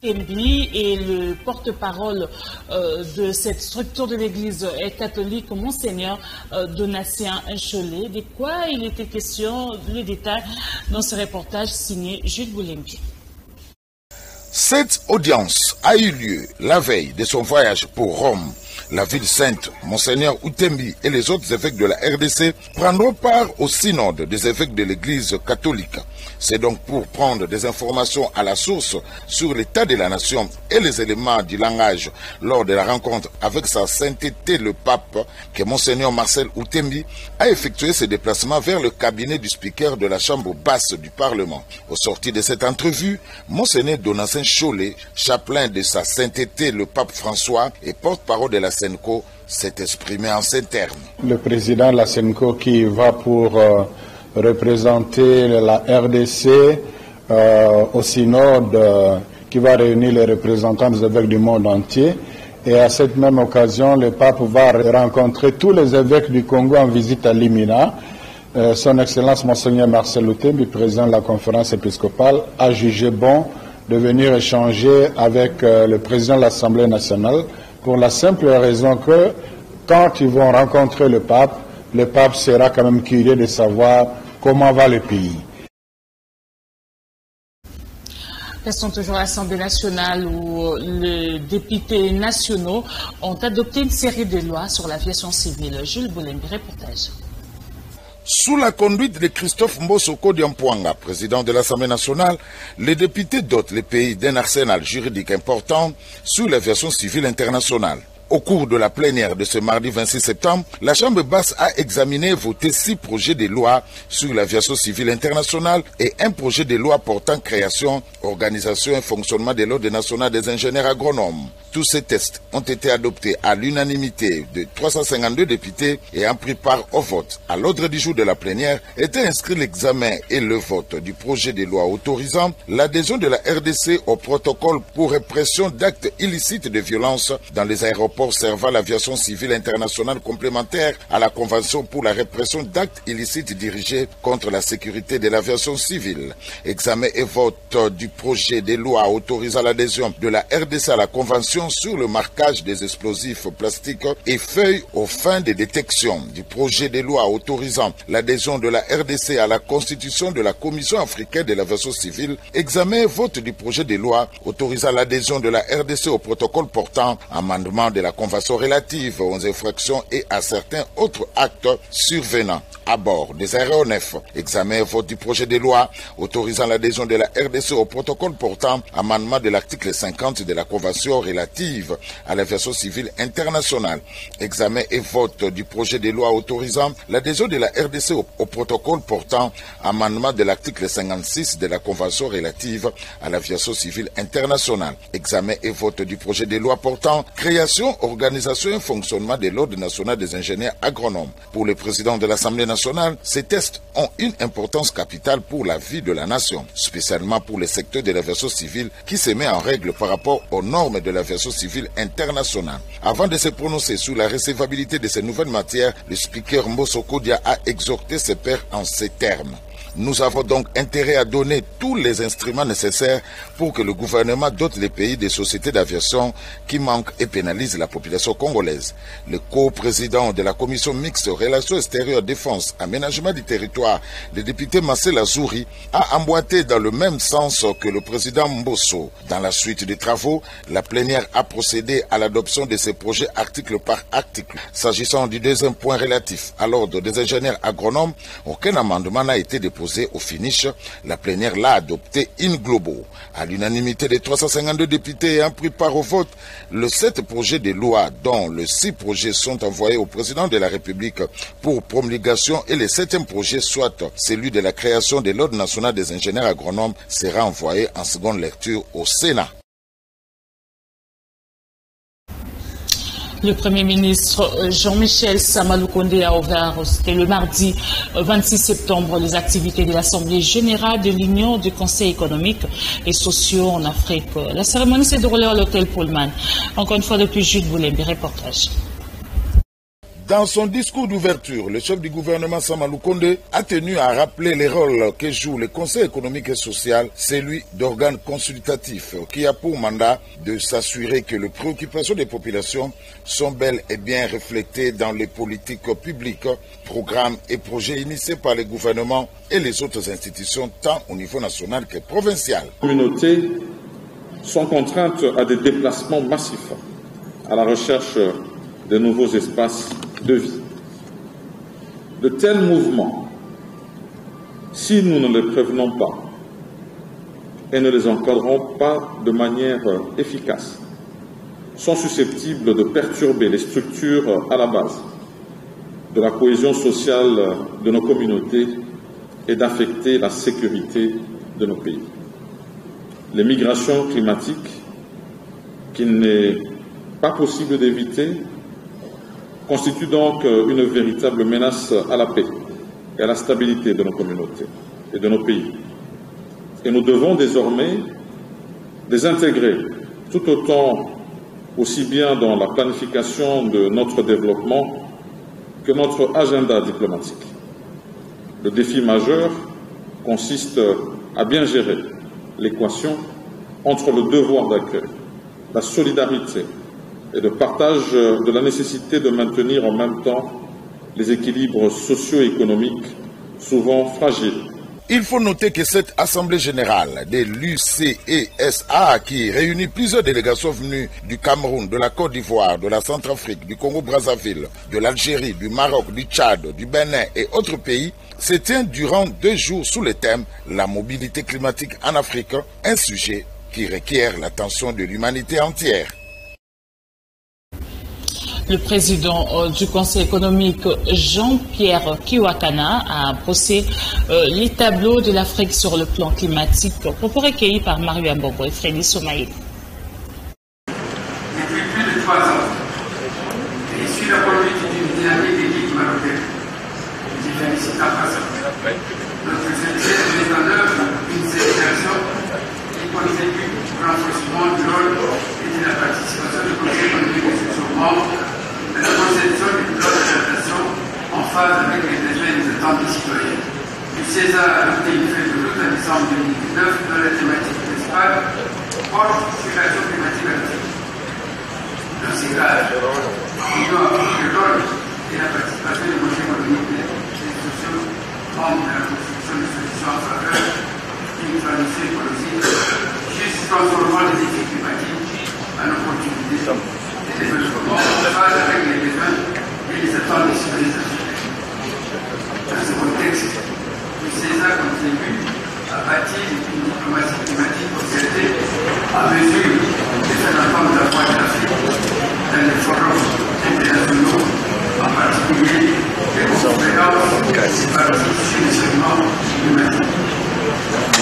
Tembi est le porte-parole de cette structure de l'église catholique, Monseigneur Donatien Cholet. De quoi il était question, le détail dans ce reportage signé Jules Boulembi. Cette audience a eu lieu la veille de son voyage pour Rome. La ville sainte, Monseigneur Utembi et les autres évêques de la RDC prendront part au synode des évêques de l'église catholique. C'est donc pour prendre des informations à la source sur l'état de la nation et les éléments du langage lors de la rencontre avec sa sainteté le pape que Monseigneur Marcel Utembi a effectué ses déplacements vers le cabinet du speaker de la chambre basse du Parlement. Au sortir de cette entrevue, Monseigneur Donatien Cholet, chapelain de sa sainteté le pape François et porte-parole de la Senco, s'est exprimé en ces termes. Le président de la Senco qui va pour représenter la RDC au synode qui va réunir les représentants des évêques du monde entier. Et à cette même occasion, le pape va rencontrer tous les évêques du Congo en visite à Limina. Son Excellence Monseigneur Marcel Utembi, président de la conférence épiscopale, a jugé bon de venir échanger avec le président de l'Assemblée nationale pour la simple raison que quand ils vont rencontrer le pape sera quand même curieux de savoir comment va le pays. Restons toujours à l'Assemblée nationale où les députés nationaux ont adopté une série de lois sur l'aviation civile. Jules Boulembi, reportage. Sous la conduite de Christophe Mbosoko Diampoanga, président de l'Assemblée nationale, les députés dotent les pays d'un arsenal juridique important sur l'aviation civile internationale. Au cours de la plénière de ce mardi 26 septembre, la Chambre basse a examiné et voté 6 projets de loi sur l'aviation civile internationale et un projet de loi portant création, organisation et fonctionnement de l'Ordre national des ingénieurs agronomes. Tous ces textes ont été adoptés à l'unanimité de 352 députés et ont pris part au vote. À l'ordre du jour de la plénière était inscrit l'examen et le vote du projet de loi autorisant l'adhésion de la RDC au protocole pour répression d'actes illicites de violence dans les aéroports servant l'aviation civile internationale complémentaire à la Convention pour la répression d'actes illicites dirigés contre la sécurité de l'aviation civile. Examen et vote du projet de loi autorisant l'adhésion de la RDC à la Convention sur le marquage des explosifs plastiques et feuilles aux fins de détection, du projet de loi autorisant l'adhésion de la RDC à la constitution de la Commission africaine de l'aviation civile. Examen et vote du projet de loi autorisant l'adhésion de la RDC au protocole portant amendement de la Convention relative aux infractions et à certains autres actes survenant à bord des aéronefs. Examen et vote du projet de loi autorisant l'adhésion de la RDC au protocole portant amendement de l'article 50 de la Convention relative à l'aviation civile internationale. Examen et vote du projet de loi autorisant l'adhésion de la RDC au protocole portant amendement de l'article 56 de la Convention relative à l'aviation civile internationale. Examen et vote du projet de loi portant création, organisation et fonctionnement de l'Ordre national des ingénieurs agronomes. Pour le président de l'Assemblée nationale, ces tests ont une importance capitale pour la vie de la nation, spécialement pour le secteur de l'aviation civile qui se met en règle par rapport aux normes de l'aviation civile internationale. Avant de se prononcer sur la recevabilité de ces nouvelles matières, le speaker Mbosoko Dia a exhorté ses pairs en ces termes. Nous avons donc intérêt à donner tous les instruments nécessaires pour que le gouvernement dote les pays des sociétés d'aviation qui manquent et pénalisent la population congolaise. Le co-président de la commission mixte Relations extérieures, défense, aménagement du territoire, le député Marcel Azouri, a emboîté dans le même sens que le président Mbosso. Dans la suite des travaux, la plénière a procédé à l'adoption de ces projets article par article. S'agissant du deuxième point relatif à l'ordre des ingénieurs agronomes, aucun amendement n'a été déposé au finish. La plénière l'a adopté in globo. À l'unanimité des 352 députés ayant pris part au vote, les 7 projets de loi, dont les 6 projets sont envoyés au président de la République pour promulgation et le 7e projet, soit celui de la création de l'Ordre national des ingénieurs agronomes, sera envoyé en seconde lecture au Sénat. Le Premier ministre Jean-Michel Samaloukonde a ouvert, c'était le mardi 26 septembre, les activités de l'Assemblée générale de l'Union du Conseil économique et social en Afrique. La cérémonie s'est déroulée à l'hôtel Pullman. Encore une fois, depuis Jules Boulembi, reportage. Dans son discours d'ouverture, le chef du gouvernement Samalou Konde a tenu à rappeler les rôles que joue le Conseil économique et social, celui d'organe consultatif qui a pour mandat de s'assurer que les préoccupations des populations sont bel et bien reflétées dans les politiques publiques, programmes et projets initiés par les gouvernements et les autres institutions, tant au niveau national que provincial. Les communautés sont contraintes à des déplacements massifs à la recherche de nouveaux espaces de vie. De tels mouvements, si nous ne les prévenons pas et ne les encadrons pas de manière efficace, sont susceptibles de perturber les structures à la base de la cohésion sociale de nos communautés et d'affecter la sécurité de nos pays. Les migrations climatiques, qu'il n'est pas possible d'éviter, constituent donc une véritable menace à la paix et à la stabilité de nos communautés et de nos pays. Et nous devons désormais les intégrer tout autant, aussi bien dans la planification de notre développement que notre agenda diplomatique. Le défi majeur consiste à bien gérer l'équation entre le devoir d'accueil, la solidarité et le partage de la nécessité de maintenir en même temps les équilibres socio-économiques souvent fragiles. Il faut noter que cette Assemblée générale de l'UCESA, qui réunit plusieurs délégations venues du Cameroun, de la Côte d'Ivoire, de la Centrafrique, du Congo-Brazzaville, de l'Algérie, du Maroc, du Tchad, du Bénin et autres pays, se tient durant 2 jours sous le thème « La mobilité climatique en Afrique », un sujet qui requiert l'attention de l'humanité entière. Le président du Conseil économique, Jean-Pierre Kiwakana, a posé les tableaux de l'Afrique sur le plan climatique, propos recueillis par Mario Mbongo et Frédéric Somaïl. Depuis plus de 3 ans, et sur la politique d'une dynamique d'équipe marocaine, je félicite en passant. Notre société met en œuvre une sélection qui contribue au renforcement du rôle et de la participation du Conseil économique et social membre de la conception du plan d'adaptation en phase avec les besoins et les attentes des citoyens. Le CESA a adopté une feuille de route en décembre 2019 dans la thématique principale porte sur l'action climatique active. Dans ces cas, nous devons appuyer le rôle et la participation des conseils économiques et sociaux membres de la construction de solutions en faveur d'une transition écologique, juste transformant les défis climatiques en opportunités de développement en phase avec les besoins et les attentes des citoyens. Dans ce contexte, le CESA contribue à bâtir une diplomatie climatique concertée à mesure de faire entendre la voix de l'Afrique dans les forums internationaux, en particulier les conférences parties sur le changement climatique.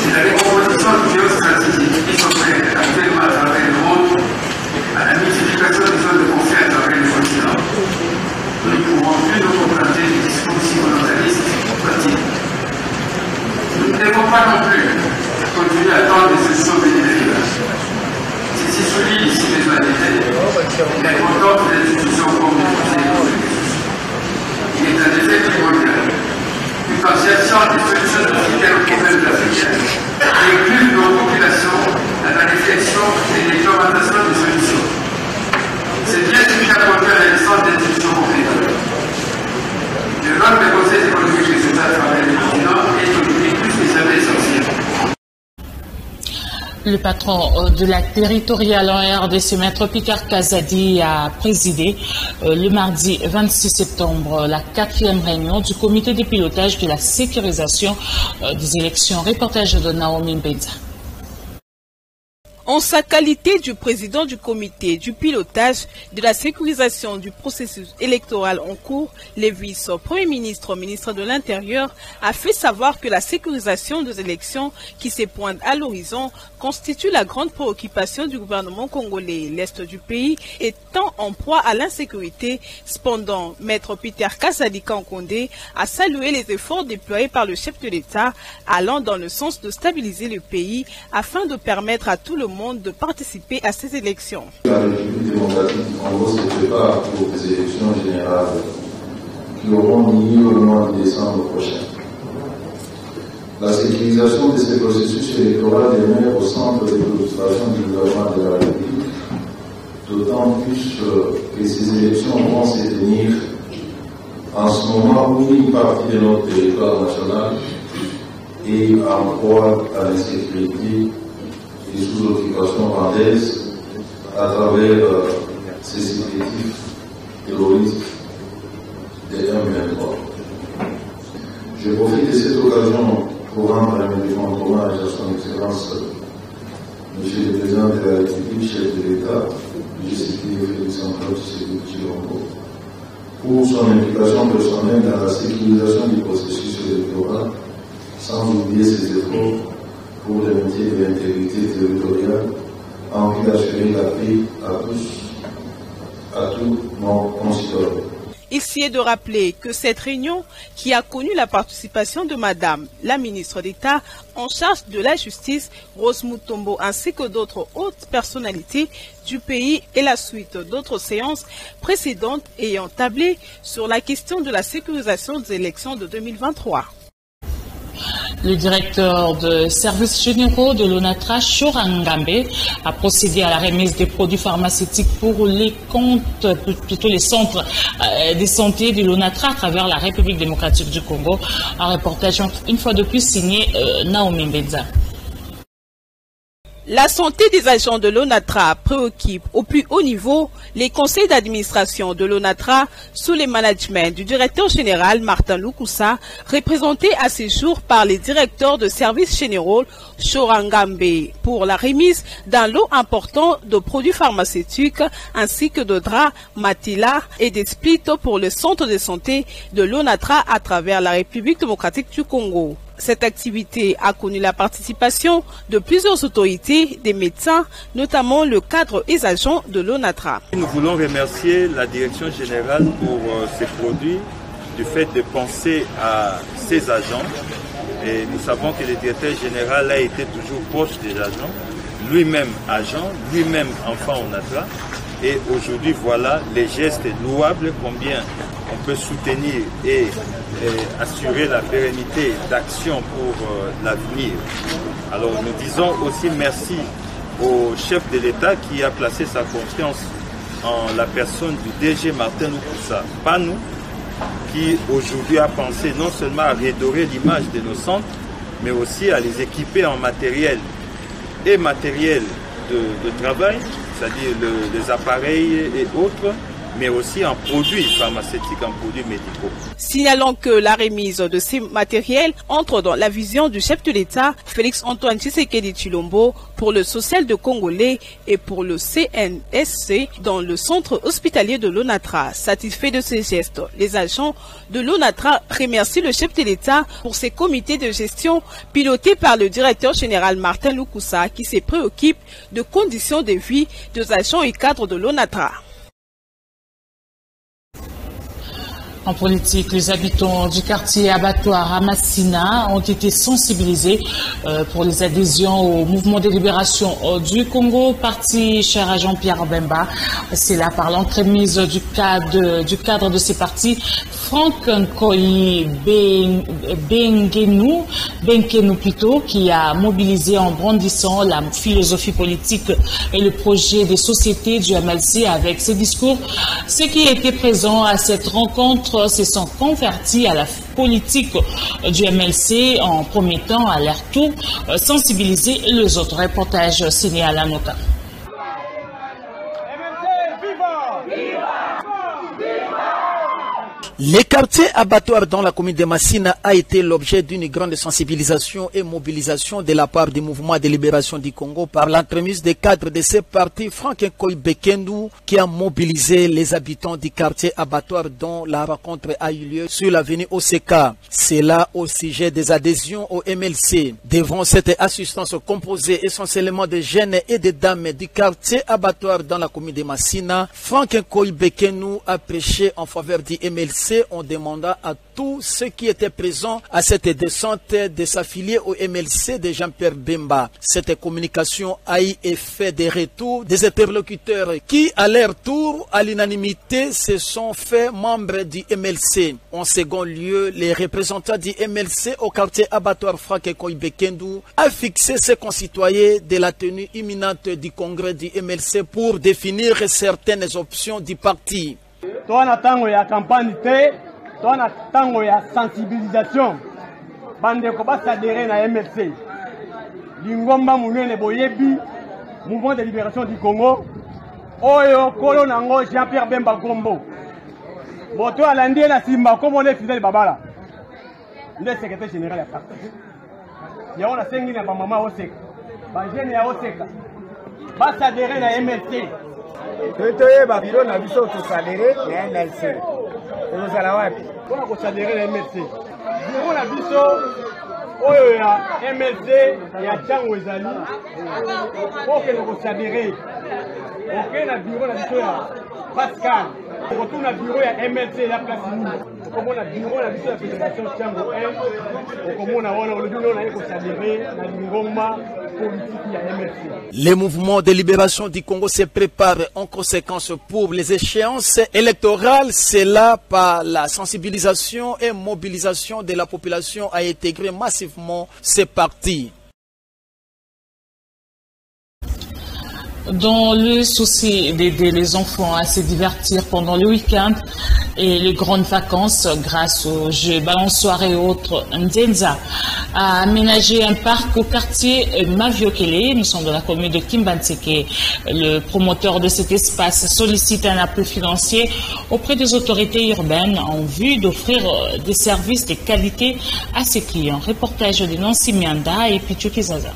C'est la recomposition géostratégique qui s'opère actuellement à travers le monde à la multiplication des zones de conflit à travers le continent. Nous ne pouvons plus nous contenter du discours si volontariste continu. Nous ne devons pas non plus continuer à attendre des solutions bénéfiques. Ceci souligne ici besoin d'aider l'importance des institutions comme le Conseil économique et social. Il est en effet primordial qu'en cherchant des solutions efficaces aux problèmes africains, inclure nos populations à la réflexion et l'implémentation des solutions. C'est bien ce qui a conduit à la naissance des institutions complémentaires. Le rôle des conseils économiques et sociaux à travers le continent est aujourd'hui plus que jamais essentiel. Le patron de la territoriale en RDC, Maître Picard Kazadi, a présidé le mardi 26 septembre la 4e réunion du comité de pilotage de la sécurisation des élections. Reportage de Naomi Mbenza. En sa qualité du président du comité du pilotage de la sécurisation du processus électoral en cours, le vice-premier ministre, ministre de l'Intérieur, a fait savoir que la sécurisation des élections qui se pointent à l'horizon constitue la grande préoccupation du gouvernement congolais. L'Est du pays étant en proie à l'insécurité. Cependant, Maître Peter Kazadi Kankonde a salué les efforts déployés par le chef de l'État allant dans le sens de stabiliser le pays afin de permettre à tout le monde de participer à ces élections. La République démocratique du Congo se prépare pour des élections générales qui auront lieu au mois de décembre prochain. La sécurisation de ces processus électoraux demeure au centre des préoccupations du gouvernement de la République, d'autant plus que ces élections vont se tenir en ce moment où une partie de notre territoire national est en proie à l'insécurité et sous occupation rwandaise à travers ces effectifs terroristes de M23. Je profite de cette occasion pour rendre un élément hommage à son Excellence, Monsieur le Président de la République, chef de l'État, M. Félix Antoine Tshisekedi Tshilombo, pour son implication personnelle dans la sécurisation du processus électoral, sans oublier ses efforts pour le maintien de l'intégrité territoriale, en vue d'assurer la paix à tous nos concitoyens. Ici est de rappeler que cette réunion, qui a connu la participation de Madame la ministre d'État en charge de la justice, Rose Mutombo, ainsi que d'autres hautes personnalités du pays, et la suite d'autres séances précédentes ayant tablé sur la question de la sécurisation des élections de 2023. Le directeur de services généraux de l'ONATRA, Shorangambe, a procédé à la remise des produits pharmaceutiques pour les comptes, plutôt les centres de santé de l'ONATRA à travers la République démocratique du Congo. Un reportage une fois de plus signé Naomi Mbedza. La santé des agents de l'ONATRA préoccupe au plus haut niveau les conseils d'administration de l'ONATRA sous le management du directeur général Martin Lukusa, représenté à ce jour par les directeurs de services généraux Shorangambe pour la remise d'un lot important de produits pharmaceutiques ainsi que de draps, matelas et des splits pour le centre de santé de l'ONATRA à travers la République démocratique du Congo. Cette activité a connu la participation de plusieurs autorités, des médecins, notamment le cadre et agents de l'ONATRA. Nous voulons remercier la direction générale pour ces produits, du fait de penser à ces agents. Et nous savons que le directeur général a été toujours proche des agents, lui-même agent, lui-même enfant ONATRA. Et aujourd'hui, voilà les gestes louables, combien on peut soutenir et assurer la pérennité d'action pour l'avenir. Alors nous disons aussi merci au chef de l'État qui a placé sa confiance en la personne du DG Martin Lukusa, pas nous, qui aujourd'hui a pensé non seulement à redorer l'image de nos centres, mais aussi à les équiper en matériel et matériel de travail, c'est-à-dire les appareils et autres, mais aussi en produits pharmaceutiques, en produits médicaux. Signalons que la remise de ces matériels entre dans la vision du chef de l'État, Félix Antoine Tshisekedi Tshilombo, pour le social de Congolais et pour le CNSC dans le centre hospitalier de l'ONATRA. Satisfait de ces gestes, les agents de l'ONATRA remercient le chef de l'État pour ses comités de gestion pilotés par le directeur général Martin Lukusa qui se préoccupe de conditions de vie des agents et cadres de l'ONATRA. En politique, les habitants du quartier abattoir à Massina ont été sensibilisés pour les adhésions au mouvement de libération du Congo, parti cher à Jean-Pierre Bemba. C'est là par l'entremise du cadre de ces partis, Franck Nkoyi Benkenu plutôt, qui a mobilisé en brandissant la philosophie politique et le projet de société du MLC avec ses discours. Ceux qui étaient présents à cette rencontre se sont convertis à la politique du MLC en promettant à leur tour sensibiliser les autres. Reportage signé à la nota. Le quartier abattoir dans la commune de Massina a été l'objet d'une grande sensibilisation et mobilisation de la part du mouvement de libération du Congo par l'entremise des cadres de ce parti, Franck Nkoyi Benkenu, qui a mobilisé les habitants du quartier abattoir dont la rencontre a eu lieu sur l'avenue OCK. C'est là au sujet des adhésions au MLC. Devant cette assistance composée essentiellement de jeunes et de dames du quartier abattoir dans la commune de Massina, Franck Nkoyi Benkenu a prêché en faveur du MLC MLC, on demanda à tous ceux qui étaient présents à cette descente de s'affilier au MLC de Jean-Pierre Bemba. Cette communication a eu effet des retours des interlocuteurs qui, à leur tour, à l'unanimité, se sont fait membres du MLC. En second lieu, les représentants du MLC au quartier abattoir Franck Ekoy Bekendou a fixé ses concitoyens de la tenue imminente du congrès du MLC pour définir certaines options du parti. Toana tango ya campagne te, toana tango ya sensibilisation. Bande ko basadere na MLC. Lingomba munene boyebi, mouvement de libération du Congo. Oyo kolo nango Jean-Pierre Bemba Gombo. Boto alandi na simba comme on est fidèle babala. Le secrétaire général ya parti. Ya ona sengi na ba mama oseka. Ba jeune ya oseka. Basadere na MLC. Toye ba biro na biso tosadere na MLC. Tozala wapi? Kona ko sadere na MLC. Biro na biso oyo ya MLC ya chango ezali. Oke ko sadere. Oke na biro na biso ya Pascal. Retourne à bureau ya MLC la place ni. Comme on a bureau la biso ya fédération chango 1. Comme on a le bureau na ko sadere na lingomba. Les mouvements de libération du Congo se préparent en conséquence pour les échéances électorales. C'est là par la sensibilisation et mobilisation de la population à intégrer massivement ces partis. Dans le souci d'aider les enfants à se divertir pendant le week-end et les grandes vacances grâce aux jeux balançoires et autres, Ndenza a aménagé un parc au quartier Maviokele. Nous sommes dans la commune de Kimbantseke. Le promoteur de cet espace sollicite un appui financier auprès des autorités urbaines en vue d'offrir des services de qualité à ses clients. Reportage de Nancy Mianda et Pichu Kizaza.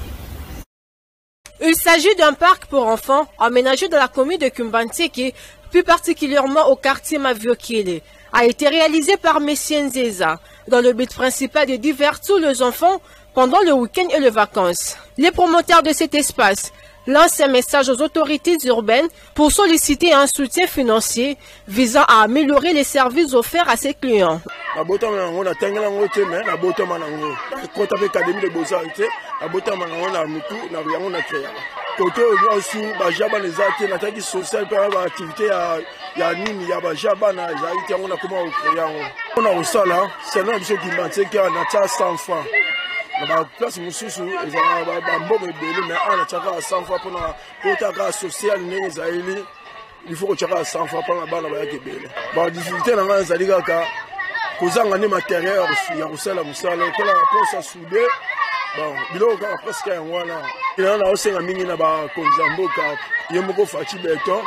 Il s'agit d'un parc pour enfants aménagé dans la commune de Kimbantseke, plus particulièrement au quartier Maviokele. A été réalisé par Messien Nzeza dans le but principal de divertir les enfants pendant le week-end et les vacances. Les promoteurs de cet espace lancent un message aux autorités urbaines pour solliciter un soutien financier visant à améliorer les services offerts à ses clients. La place mususu ezala mbongo ebele mais ana chaka 100 fois pour na kota social ndenge zaili il faut chaka 100 fois pour na bana ba yakebele ba difficulté na ngana zali kaka kozanga ne matériel ya kusala musala kola posa soudé bon biloko presque ngwana ina na osenga mingi na ba konzamboka yemoko fachi beton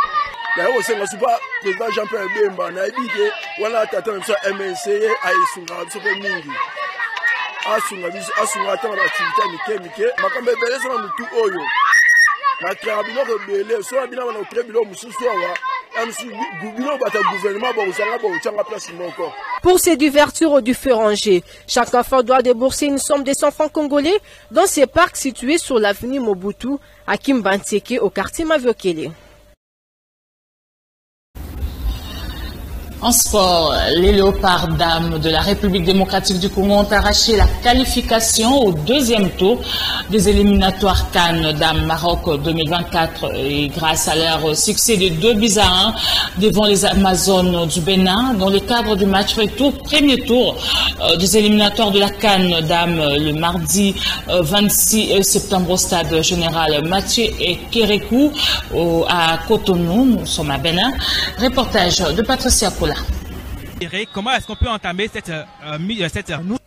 la osenga supa président Jean-Pierre Bemba na ibike wala tata na so MNC aisunga so pe mingi asunga atanga activité mike makambe beleza na mutu oyo na créa biloko ebele so na bina na créa biloko mususu awa bata gouvernement bozanga bochanga place moko. Pour se divertir aux différents jeux, chaque enfant doit débourser une somme de 100 francs congolais dans ces parcs situés sur l'avenue Mobutu à Kimbantseke au quartier Maviokele. En sport, les léopards dames de la République démocratique du Congo ont arraché la qualification au deuxième tour des éliminatoires CAN dames Maroc 2024 et grâce à leur succès de 2-1 devant les Amazones du Bénin dans le cadre du match retour, premier tour des éliminatoires de la CAN dames le mardi 26 septembre au stade général Mathieu et Kérékou à Cotonou, nous sommes à Bénin. Reportage de Patricia Kola. Comment est-ce qu'on peut entamer cette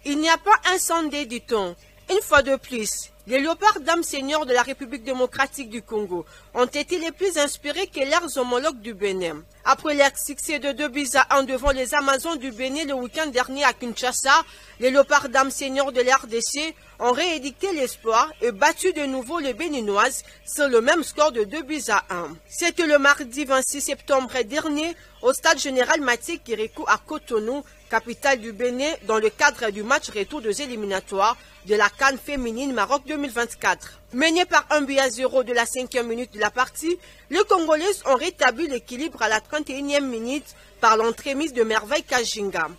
Il n'y a pas un sondé du ton. Une fois de plus, les léopards dames seniors de la République démocratique du Congo ont été les plus inspirés que leurs homologues du Bénin. Après leur succès de 2-1 devant les Amazones du Bénin le week-end dernier à Kinshasa, les léopards dames seniors de l'RDC ont réédicté l'espoir et battu de nouveau les Béninoises sur le même score de 2-1. C'était le mardi 26 septembre dernier au stade général Mathieu Kérékou à Cotonou capitale du Bénin, dans le cadre du match retour des éliminatoires de la CAN féminine Maroc 2024. Mené par 1-0 de la 5e minute de la partie, les Congolaises ont rétabli l'équilibre à la 31e minute par l'entremise de Merveille Kajinga.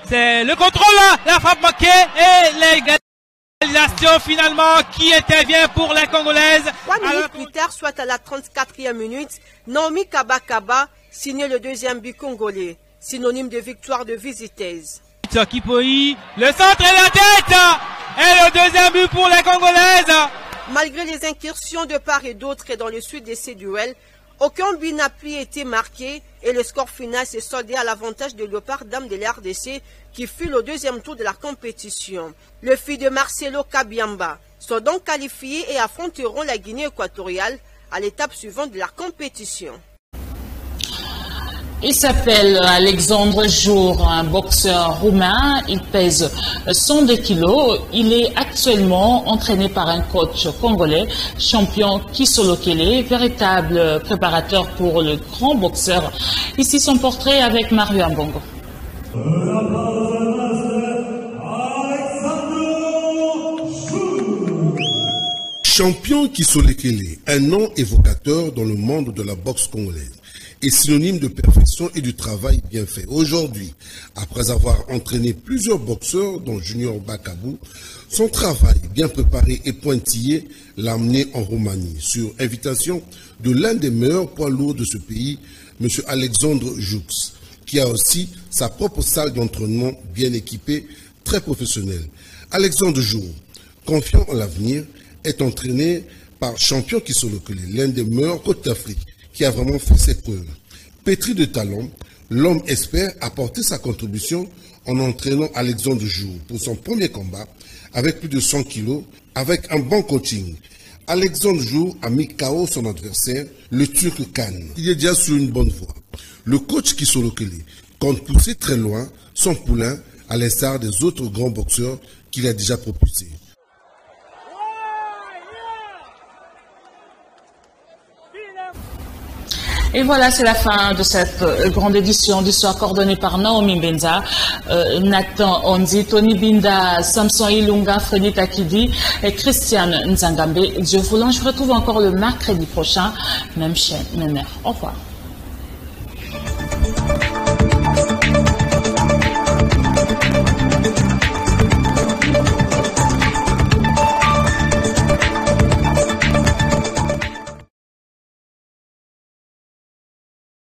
C'est le contrôle là, la frappe manquée et l'égalisation finalement qui intervient pour les Congolaises. 3 minutes plus tard, soit à la 34e minute, Naomi Kabakaba signe le deuxième but congolais, synonyme de victoire de Visitez. Kipoi, le centre et la tête et le deuxième but pour les Congolaises. Malgré les incursions de part et d'autre dans le sud de ces duels, aucun but n'a pu été marqué et le score final s'est soldé à l'avantage de Léopard Dame de la RDC qui fut au deuxième tour de la compétition. Les filles de Marcelo Kabiamba sont donc qualifiées et affronteront la Guinée équatoriale à l'étape suivante de la compétition. Il s'appelle Alexandre Jour, un boxeur roumain. Il pèse 102 kilos. Il est actuellement entraîné par un coach congolais, champion Kisolo Kele, véritable préparateur pour le grand boxeur. Ici son portrait avec Mario Ambongo. Champion Kisolo Kele, un nom évocateur dans le monde de la boxe congolaise, est synonyme de perfection et du travail bien fait. Aujourd'hui, après avoir entraîné plusieurs boxeurs, dont Junior Bakabou, son travail bien préparé et pointillé l'a amené en Roumanie, sur invitation de l'un des meilleurs poids lourds de ce pays, M. Alexandre Joux, qui a aussi sa propre salle d'entraînement bien équipée, très professionnelle. Alexandre Joux, confiant en l'avenir, est entraîné par champion Kisolo Kele, l'un des meilleurs coachs d'Afrique, qui a vraiment fait ses preuves. Pétri de talent, l'homme espère apporter sa contribution en entraînant Alexandre Jour pour son premier combat avec plus de 100 kilos, avec un bon coaching. Alexandre Jour a mis KO son adversaire, le Turc Khan. Il est déjà sur une bonne voie. Le coach Kisolo Kele compte pousser très loin son poulain à l'instar des autres grands boxeurs qu'il a déjà propulsés. Et voilà, c'est la fin de cette grande édition d'Histoire coordonnée par Naomi Benza, Nathan Onzi, Tony Binda, Samson Ilunga, Freddy Takidi et Christiane Nzangambe. Dieu voulant, je vous retrouve encore le mercredi prochain, même chaîne, même heure. Au revoir.